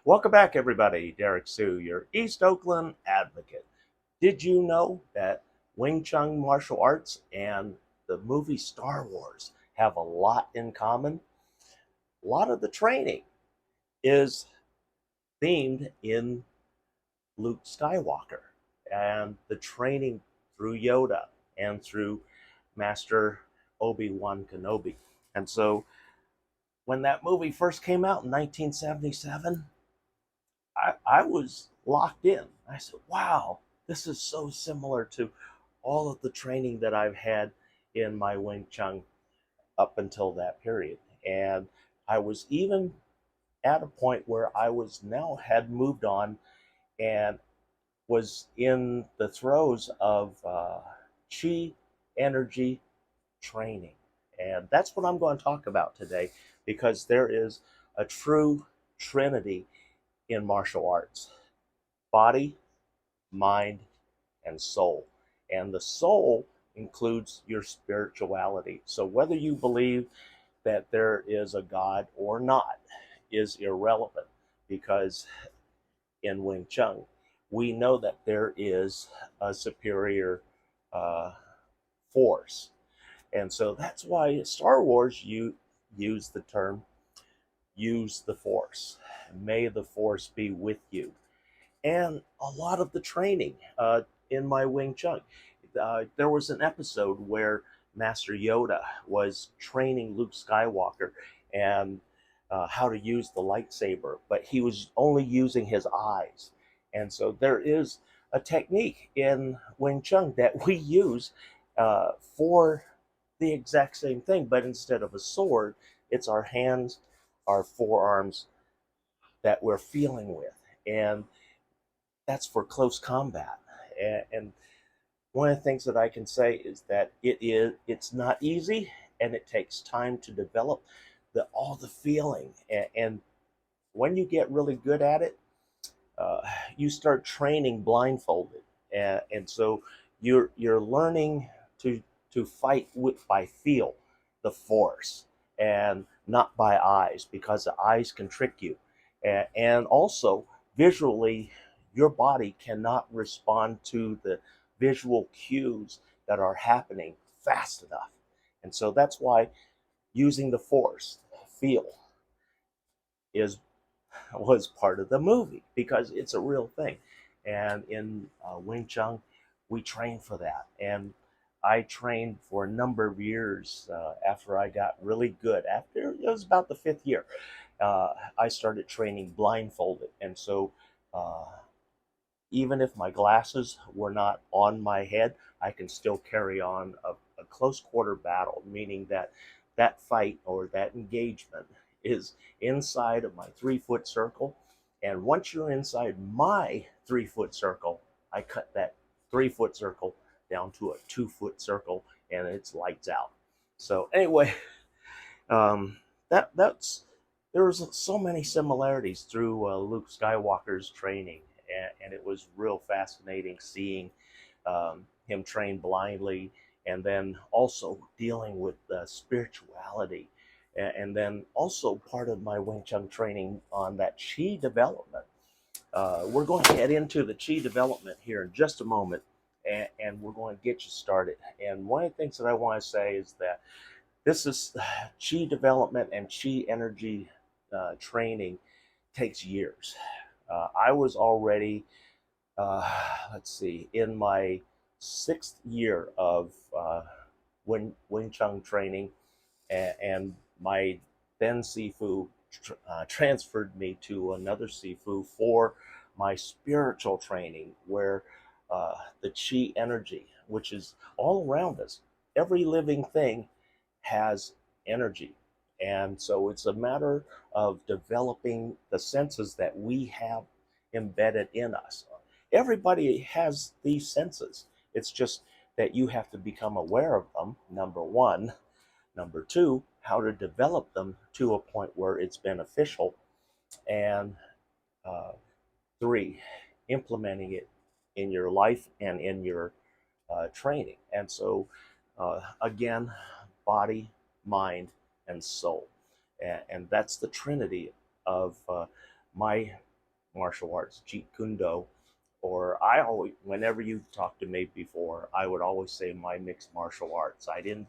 Welcome back, everybody. Derrick Soo, your East Oakland advocate. Did you know that Wing Chun martial arts and the movie Star Wars have a lot in common? A lot of the training is themed in Luke Skywalker and the training through Yoda and through Master Obi-Wan Kenobi. And so when that movie first came out in 1977, I was locked in. I said, wow, this is so similar to all of the training that I've had in my Wing Chun up until that period. And I was even at a point where I was now had moved on and was in the throes of chi energy training. And that's what I'm going to talk about today because there is a true trinity in martial arts: body, mind, and soul. And the soul includes your spirituality. So whether you believe that there is a God or not is irrelevant, because in Wing Chun, we know that there is a superior uh, force. And so that's why Star Wars, you use the term use the force. May the force be with you. And a lot of the training in my Wing Chun. There was an episode where Master Yoda was training Luke Skywalker and how to use the lightsaber, but he was only using his eyes. And so there is a technique in Wing Chun that we use for the exact same thing, but instead of a sword, it's our hands, our forearms that we're feeling with. And that's for close combat. And one of the things that I can say is that it's not easy, and it takes time to develop all the feeling. And when you get really good at it, you start training blindfolded, and so you're learning to fight by feel, the force, and not by eyes, because the eyes can trick you, and also visually your body cannot respond to the visual cues that are happening fast enough. And so that's why using the force, feel, is was part of the movie, because it's a real thing. And in Wing Chun, we train for that. And I trained for a number of years after I got really good. After it was about the fifth year, I started training blindfolded. And so uh, even if my glasses were not on my head, I can still carry on a close quarter battle, meaning that that fight or that engagement is inside of my 3 foot circle. And once you're inside my 3 foot circle, I cut that 3 foot circle down to a 2 foot circle, and it's lights out. So anyway, that's there's so many similarities through Luke Skywalker's training, and it was real fascinating seeing him train blindly, and then also dealing with spirituality, and then also part of my Wing Chun training on that chi development. We're going to get into the chi development here in just a moment, and we're going to get you started. And one of the things that I want to say is that this is chi development and chi energy training takes years. I was already, uh, let's see, in my 6th year of Wing Chun training, and my then Sifu transferred me to another Sifu for my spiritual training, where the chi energy, which is all around us, every living thing has energy. And so it's a matter of developing the senses that we have embedded in us. Everybody has these senses. It's just that you have to become aware of them, number one. Number two, how to develop them to a point where it's beneficial. And uh, three, implementing it in your life and in your training. And so, again, body, mind, and soul. And that's the trinity of my martial arts, Jeet Kune Do, or I always, whenever you talked to me before, I would always say my mixed martial arts. I didn't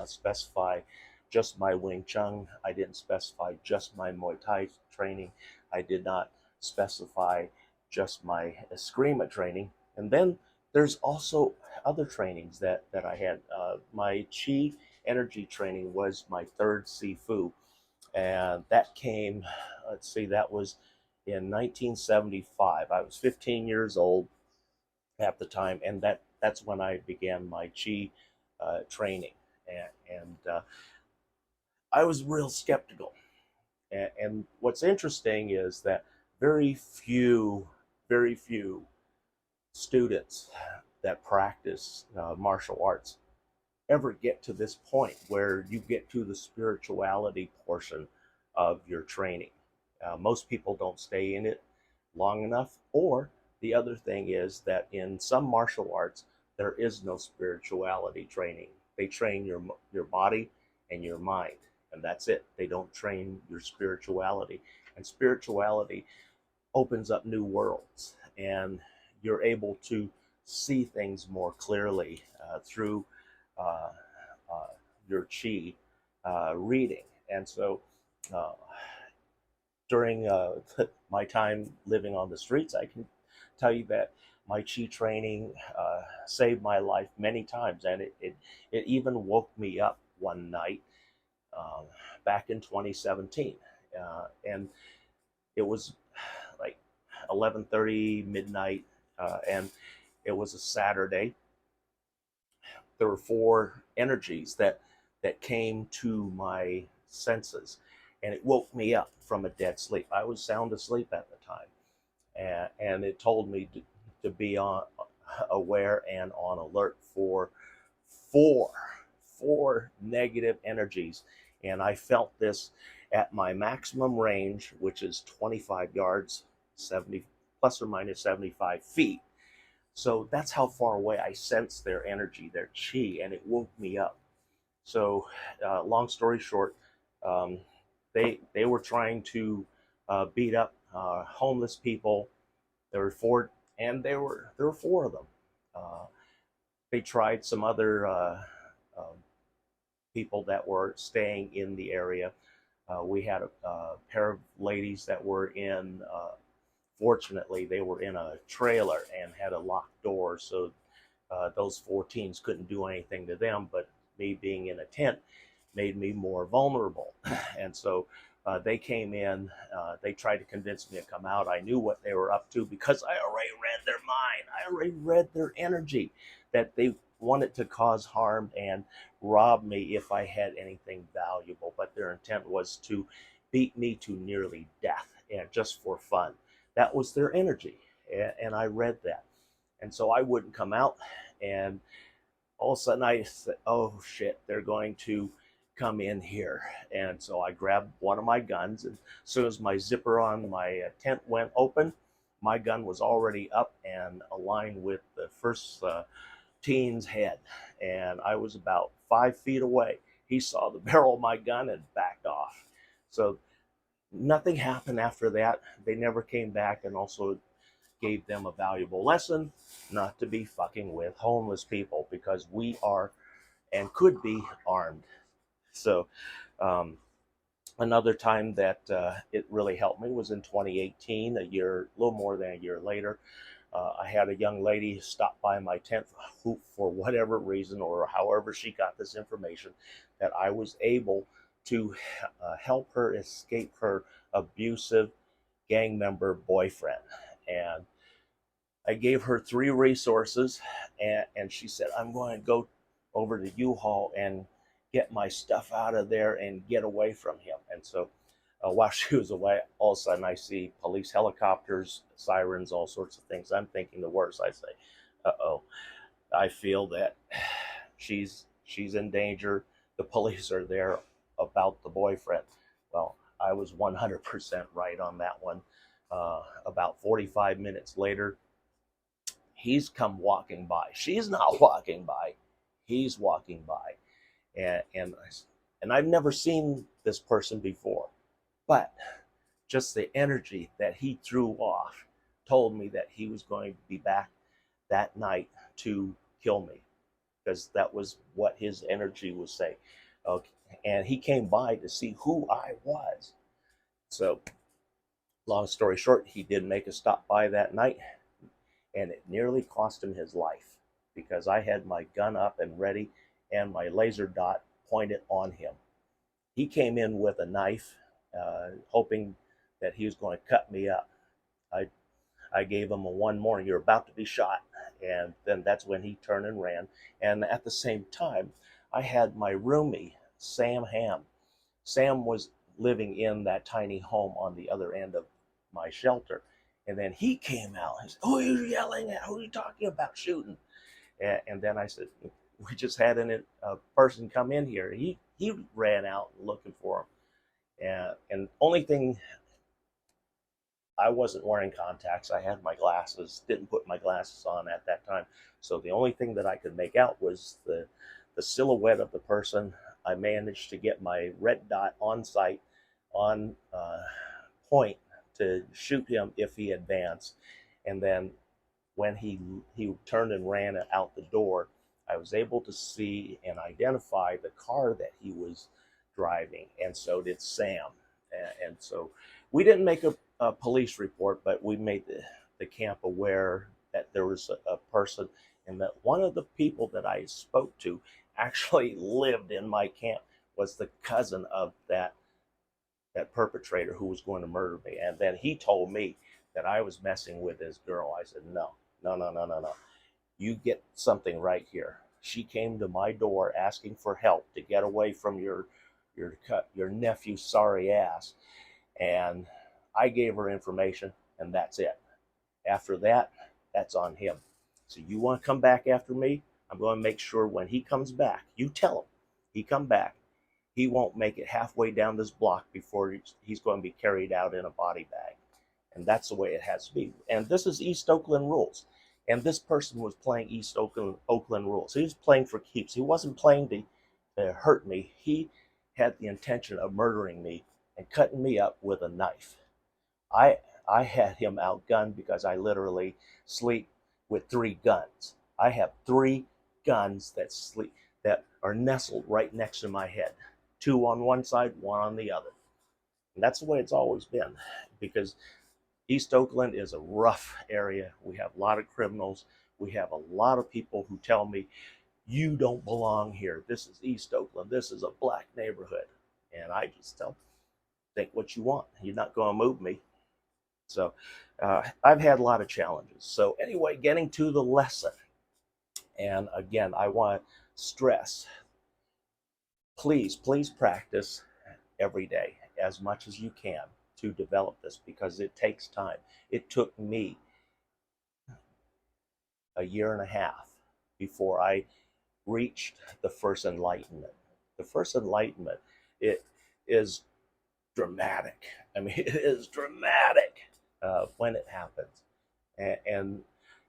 specify just my Wing Chun. I didn't specify just my Muay Thai training. I did not specify just my Eskrima training. And then there's also other trainings that I had. My Chi energy training was my third Sifu, and that came, let's see, that was in 1975. I was 15 years old at the time, and that's when I began my Chi training. And I was real skeptical. And what's interesting is that very few, very few students that practice martial arts ever get to this point where you get to the spirituality portion of your training. Most people don't stay in it long enough. Or the other thing is that in some martial arts, there is no spirituality training. They train your body and your mind, and that's it. They don't train your spirituality. And spirituality opens up new worlds, and you're able to see things more clearly through uh, uh, your chi reading. And so uh, during my time living on the streets, I can tell you that my chi training saved my life many times, and it even woke me up one night um, back in 2017, and it was like 11:30 midnight, and it was a Saturday. There were four energies that came to my senses, and it woke me up from a dead sleep. I was sound asleep at the time, and it told me to be on aware and on alert for four four negative energies. And I felt this at my maximum range, which is 25 yards, 70 plus or minus 75 feet. So that's how far away I sensed their energy, their chi, and it woke me up. So, long story short, um, they were trying to beat up homeless people. There were four, and there were four of them. Uh, they tried some other people that were staying in the area. We had a pair of ladies that were in. Fortunately, they were in a trailer and had a locked door, so those four teens couldn't do anything to them. But me being in a tent made me more vulnerable, and so they came in. They tried to convince me to come out. I knew what they were up to because I already read their mind. I already read their energy, that they wanted to cause harm and rob me if I had anything valuable. But their intent was to beat me to nearly death, and just for fun. That was their energy, and I read that, and so I wouldn't come out. And all of a sudden I said, oh shit, they're going to come in here. And so I grabbed one of my guns, and as soon as my zipper on my tent went open, my gun was already up and aligned with the first teen's head. And I was about 5 feet away. He saw the barrel of my gun and backed off. So nothing happened after that. They never came back, and also gave them a valuable lesson not to be fucking with homeless people, because we are and could be armed. So, um, another time that it really helped me was in 2018, a little more than a year later. I had a young lady stop by my tent who, for whatever reason or however she got this information, that I was able to help her escape her abusive gang member boyfriend. And I gave her three resources, and she said, I'm going to go over to U-Haul and get my stuff out of there and get away from him. And so while she was away, all of a sudden I see police helicopters, sirens, all sorts of things. I'm thinking the worst. I say, uh-oh, I feel that she's in danger. The police are there about the boyfriend. Well, I was 100% right on that one. About 45 minutes later, he's come walking by. She's not walking by. He's walking by. And I've never seen this person before. But just the energy that he threw off told me that he was going to be back that night to kill me, because that was what his energy was saying. Okay. And he came by to see who I was. So, long story short, he did make a stop by that night, and it nearly cost him his life because I had my gun up and ready and my laser dot pointed on him. He came in with a knife, hoping that he was going to cut me up. I I gave him a one more, you're about to be shot. And then that's when he turned and ran. And at the same time, I had my roomie, Sam Ham. Sam was living in that tiny home on the other end of my shelter. And then he came out and said, "Who are you yelling at? Who are you talking about shooting?" And then I said, "We just had a person come in here." He ran out looking for him. And only thing, I wasn't wearing contacts. I had my glasses, didn't put my glasses on at that time. So the only thing that I could make out was the silhouette of the person. I managed to get my red dot on sight, on point, to shoot him if he advanced. And then when he turned and ran out the door, I was able to see and identify the car that he was driving, and so did Sam. And so we didn't make a police report, but we made the camp aware that there was a person, and that one of the people that I spoke to actually lived in my camp, was the cousin of that perpetrator who was going to murder me. And then he told me that I was messing with his girl. I said, no, no, no, no, no, no. You get something right here. She came to my door asking for help to get away from your nephew's sorry ass. And I gave her information, and that's it. After that, that's on him. So you want to come back after me? I'm going to make sure when he comes back, you tell him he come back, he won't make it halfway down this block before he's going to be carried out in a body bag. And that's the way it has to be. And this is East Oakland rules. And this person was playing East Oakland rules. He was playing for keeps. He wasn't playing to hurt me. He had the intention of murdering me and cutting me up with a knife. I I had him outgunned because I literally sleep with three guns. I have three guns that are nestled right next to my head. Two on one side, one on the other. And that's the way it's always been, because East Oakland is a rough area. We have a lot of criminals. We have a lot of people who tell me, you don't belong here. This is East Oakland. This is a black neighborhood. And I just tell them, think what you want. You're not going to move me. So I've had a lot of challenges. So anyway, getting to the lesson. And again, I want to stress, please practice every day as much as you can to develop this, because it takes time. It took me a year and a half before I reached the first enlightenment. The first enlightenment, it is dramatic. I mean, it is dramatic when it happens, and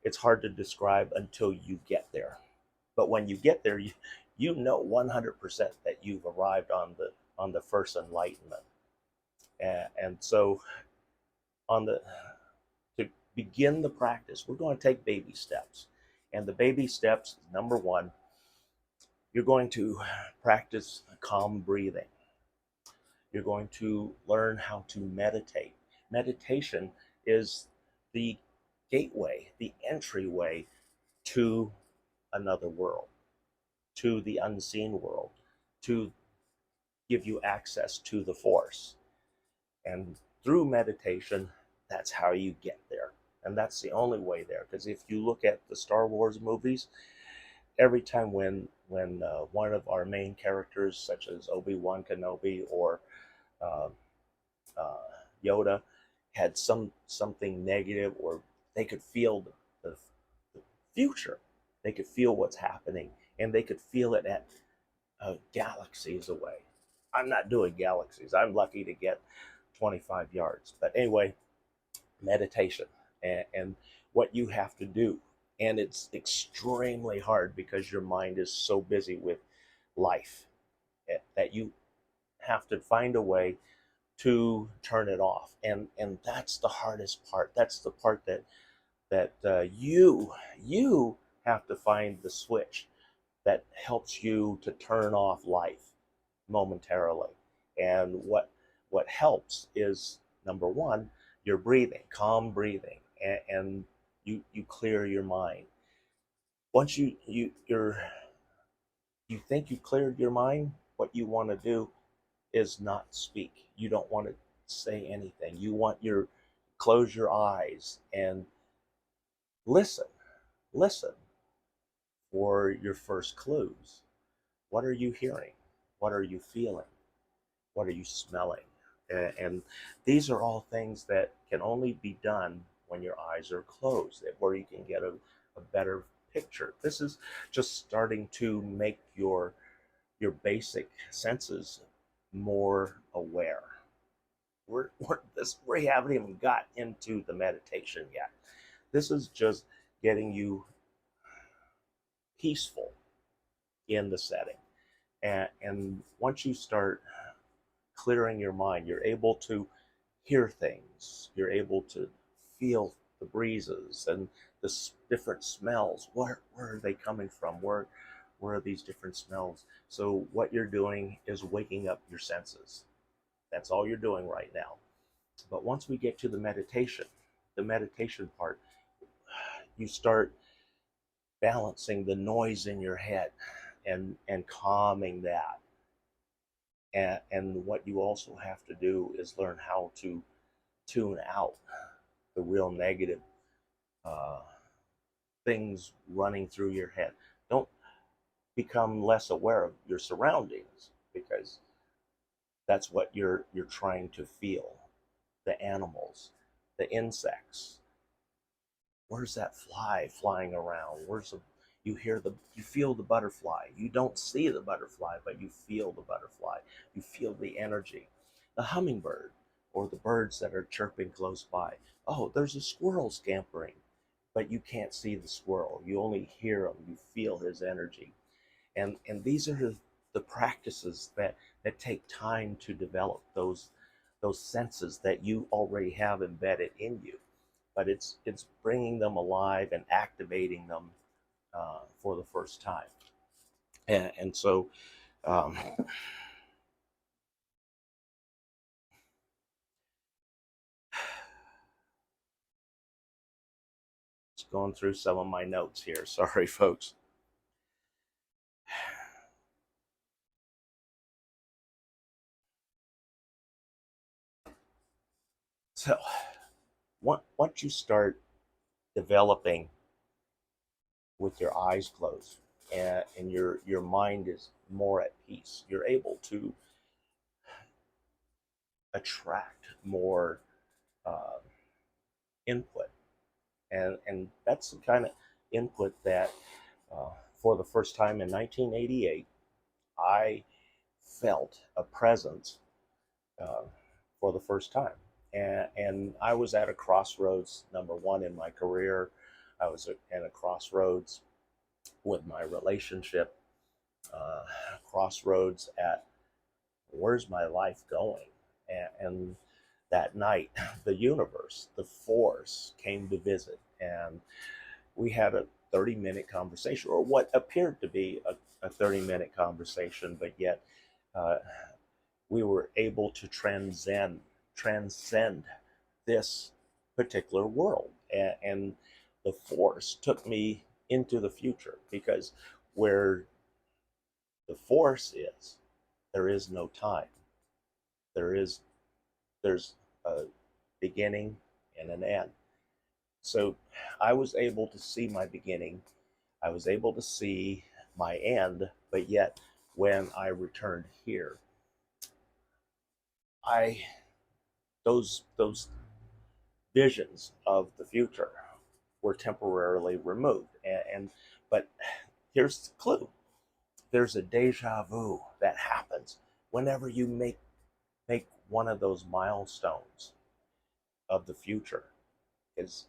it's hard to describe until you get there. But when you get there, you know 100% that you've arrived on the first enlightenment. And so on the to begin the practice, we're going to take baby steps. And the baby steps, number one, you're going to practice calm breathing. You're going to learn how to meditate. Meditation is the gateway, the entryway to another world, to the unseen world, to give you access to the force. And through meditation, that's how you get there. And that's the only way there. Because if you look at the Star Wars movies, every time when one of our main characters, such as Obi-Wan Kenobi or uh, uh, Yoda, had something negative, or they could feel the future, they could feel what's happening, and they could feel it at galaxies away. I'm not doing galaxies. I'm lucky to get 25 yards. But anyway, meditation and what you have to do. And it's extremely hard because your mind is so busy with life that you have to find a way to turn it off. And that's the hardest part. That's the part that you have to find the switch that helps you to turn off life momentarily. And what helps is, number one, your breathing, calm breathing, and you clear your mind. Once you think you cleared your mind, what you want to do is not speak. You don't want to say anything. You want your close your eyes and listen. Listen for your first clues. What are you hearing? What are you feeling? What are you smelling? And these are all things that can only be done when your eyes are closed, where you can get a better picture. This is just starting to make your basic senses more aware. We haven't even got into the meditation yet. This is just getting you peaceful in the setting. And once you start clearing your mind, you're able to hear things. You're able to feel the breezes and the different smells. Where are they coming from? Where are these different smells? So what you're doing is waking up your senses. That's all you're doing right now. But once we get to the meditation part, you start balancing the noise in your head and calming that. And what you also have to do is learn how to tune out the real negative uh, things running through your head. Don't become less aware of your surroundings, because that's what you're trying to feel. The animals, the insects. Where's that fly flying around? You feel the butterfly. You don't see the butterfly, but you feel the butterfly. You feel the energy. The hummingbird, or the birds that are chirping close by. Oh, there's a squirrel scampering, but you can't see the squirrel. You only hear him. You feel his energy. And these are the practices that take time to develop, those senses that you already have embedded in you. But it's bringing them alive and activating them for the first time. And so um, just going through some of my notes here. Sorry, folks. So once you start developing with your eyes closed, and your mind is more at peace, you're able to attract more uh, input. And that's the kind of input that, for the first time in 1988, I felt a presence uh, for the first time. And I was at a crossroads, number one, in my career. I was at a crossroads with my relationship, crossroads at where's my life going. And that night, the universe, the force, came to visit, and we had a 30-minute conversation, or what appeared to be a 30-minute conversation, but yet uh, we were able to transcend this particular world. And the force took me into the future, because where the force is, there is no time. There is there's a beginning and an end. So I was able to see my beginning. I was able to see my end, but yet when I returned here, I those visions of the future were temporarily removed. And but here's the clue. There's a deja vu that happens whenever you make one of those milestones of the future. Is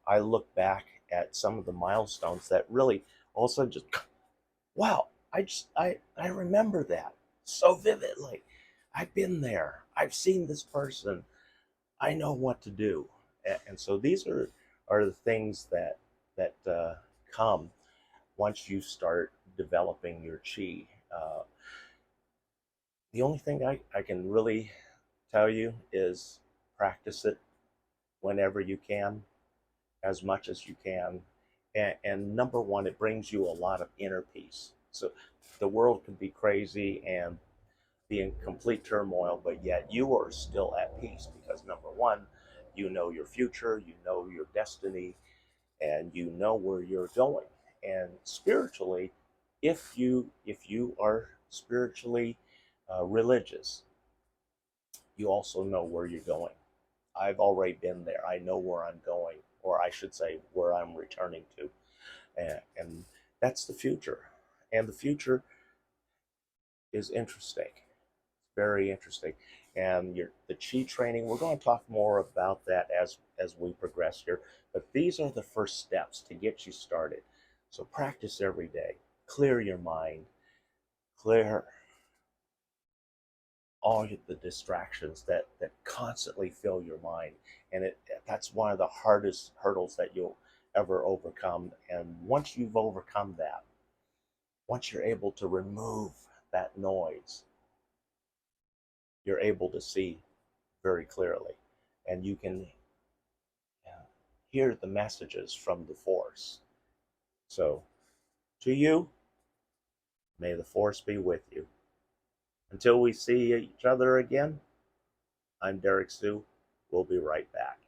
I look back at some of the milestones that really all of a sudden just, wow, I remember that so vividly. I've been there. I've seen this person. I know what to do. And so these are the things that come once you start developing your chi. The only thing I can really tell you is practice it whenever you can, as much as you can. And number one, it brings you a lot of inner peace. So the world can be crazy and be in complete turmoil, but yet you are still at peace because number one, you know your future, you know your destiny, and you know where you're going. And spiritually, if you are spiritually religious, you also know where you're going. I've already been there. I know where I'm going, or I should say, where I'm returning to, and that's the future. And the future is interesting, very interesting. And the chi training, we're going to talk more about that as we progress here. But these are the first steps to get you started. So practice every day. Clear your mind. Clear all the distractions that constantly fill your mind, and that's one of the hardest hurdles that you'll ever overcome. And once you've overcome that, once you're able to remove that noise, you're able to see very clearly, and you can hear the messages from the force. So to you, may the force be with you. Until we see each other again, I'm Derrick Soo. We'll be right back.